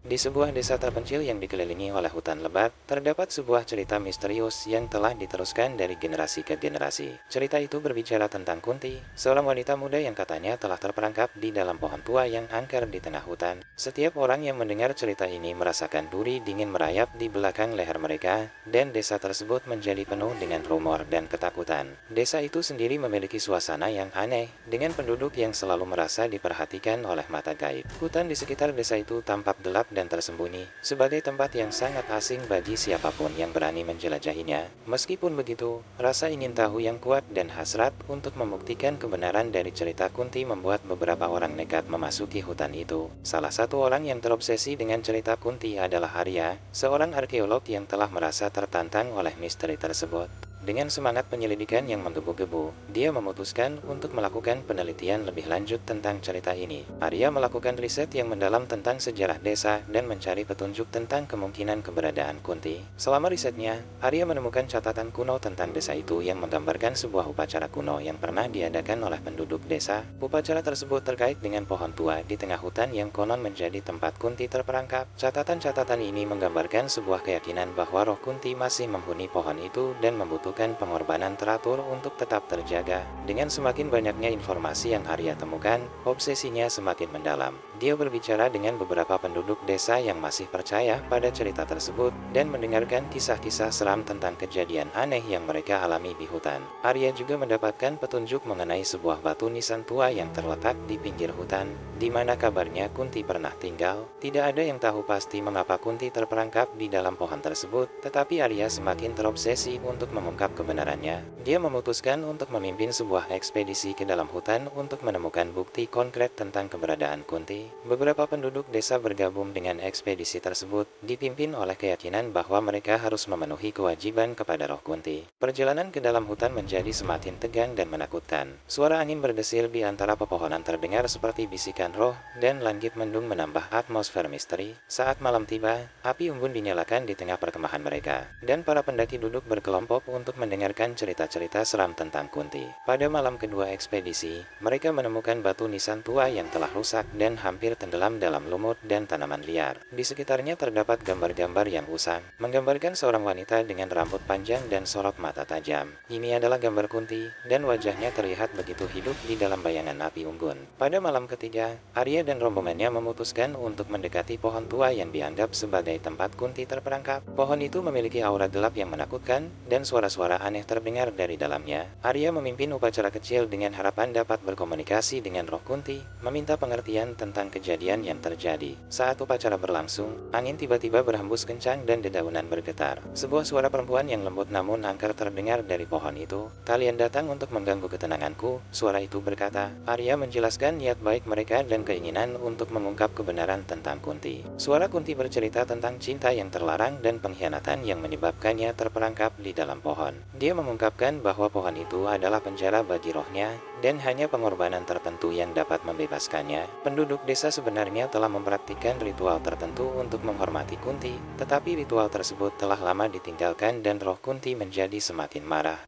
Di sebuah desa terpencil yang dikelilingi oleh hutan lebat, terdapat sebuah cerita misterius yang telah diteruskan dari generasi ke generasi. Cerita itu berbicara tentang Kunti, seorang wanita muda yang katanya telah terperangkap di dalam pohon tua yang angker di tengah hutan. Setiap orang yang mendengar cerita ini merasakan duri dingin merayap di belakang leher mereka, dan desa tersebut menjadi penuh dengan rumor dan ketakutan. Desa itu sendiri memiliki suasana yang aneh, dengan penduduk yang selalu merasa diperhatikan oleh mata gaib. Hutan di sekitar desa itu tampak gelap dan tersembunyi, sebagai tempat yang sangat asing bagi siapapun yang berani menjelajahinya. Meskipun begitu, rasa ingin tahu yang kuat dan hasrat untuk membuktikan kebenaran dari cerita Kunti membuat beberapa orang nekat memasuki hutan itu. Salah satu orang yang terobsesi dengan cerita Kunti adalah Arya, seorang arkeolog yang telah merasa tertantang oleh misteri tersebut. Dengan semangat penyelidikan yang menggebu-gebu, dia memutuskan untuk melakukan penelitian lebih lanjut tentang cerita ini. Arya melakukan riset yang mendalam tentang sejarah desa dan mencari petunjuk tentang kemungkinan keberadaan Kunti. Selama risetnya, Arya menemukan catatan kuno tentang desa itu yang menggambarkan sebuah upacara kuno yang pernah diadakan oleh penduduk desa. Upacara tersebut terkait dengan pohon tua di tengah hutan yang konon menjadi tempat Kunti terperangkap. Catatan-catatan ini menggambarkan sebuah keyakinan bahwa roh Kunti masih menghuni pohon itu dan membutuhkan pengorbanan teratur untuk tetap terjaga. Dengan semakin banyaknya informasi yang Arya temukan, obsesinya semakin mendalam. Dia berbicara dengan beberapa penduduk desa yang masih percaya pada cerita tersebut dan mendengarkan kisah-kisah seram tentang kejadian aneh yang mereka alami di hutan. Arya juga mendapatkan petunjuk mengenai sebuah batu nisan tua yang terletak di pinggir hutan, di mana kabarnya Kunti pernah tinggal. Tidak ada yang tahu pasti mengapa Kunti terperangkap di dalam pohon tersebut, tetapi Arya semakin terobsesi untuk mengungkap kebenarannya. Dia memutuskan untuk memimpin sebuah ekspedisi ke dalam hutan untuk menemukan bukti konkret tentang keberadaan Kunti. Beberapa penduduk desa bergabung dengan ekspedisi tersebut, dipimpin oleh keyakinan bahwa mereka harus memenuhi kewajiban kepada roh Kunti. Perjalanan ke dalam hutan menjadi semakin tegang dan menakutkan. Suara angin berdesir di antara pepohonan terdengar seperti bisikan roh, dan langit mendung menambah atmosfer misteri. Saat malam tiba, api unggun dinyalakan di tengah perkemahan mereka, dan para pendaki duduk berkelompok untuk mendengarkan cerita-cerita seram tentang Kunti. Pada malam kedua ekspedisi, mereka menemukan batu nisan tua yang telah rusak dan hampir tenggelam dalam lumut dan tanaman liar. Di sekitarnya terdapat gambar-gambar yang usang, menggambarkan seorang wanita dengan rambut panjang dan sorot mata tajam. Ini adalah gambar Kunti, dan wajahnya terlihat begitu hidup di dalam bayangan api unggun. Pada malam ketiga, Arya dan rombongannya memutuskan untuk mendekati pohon tua yang dianggap sebagai tempat Kunti terperangkap. Pohon itu memiliki aura gelap yang menakutkan, dan suara-suara aneh terdengar dari dalamnya. Arya memimpin upacara kecil dengan harapan dapat berkomunikasi dengan roh Kunti, meminta pengertian tentang kejadian yang terjadi. Saat upacara berlangsung, angin tiba-tiba berhembus kencang dan dedaunan bergetar. Sebuah suara perempuan yang lembut namun angker terdengar dari pohon itu. "Kalian datang untuk mengganggu ketenanganku," suara itu berkata. Arya menjelaskan niat baik mereka dan keinginan untuk mengungkap kebenaran tentang Kunti. Suara Kunti bercerita tentang cinta yang terlarang dan pengkhianatan yang menyebabkannya terperangkap di dalam pohon. Dia mengungkapkan bahwa pohon itu adalah penjara bagi rohnya, dan hanya pengorbanan tertentu yang dapat membebaskannya. Penduduk desa sebenarnya telah mempraktikkan ritual tertentu untuk menghormati Kunti, tetapi ritual tersebut telah lama ditinggalkan dan roh Kunti menjadi semakin marah.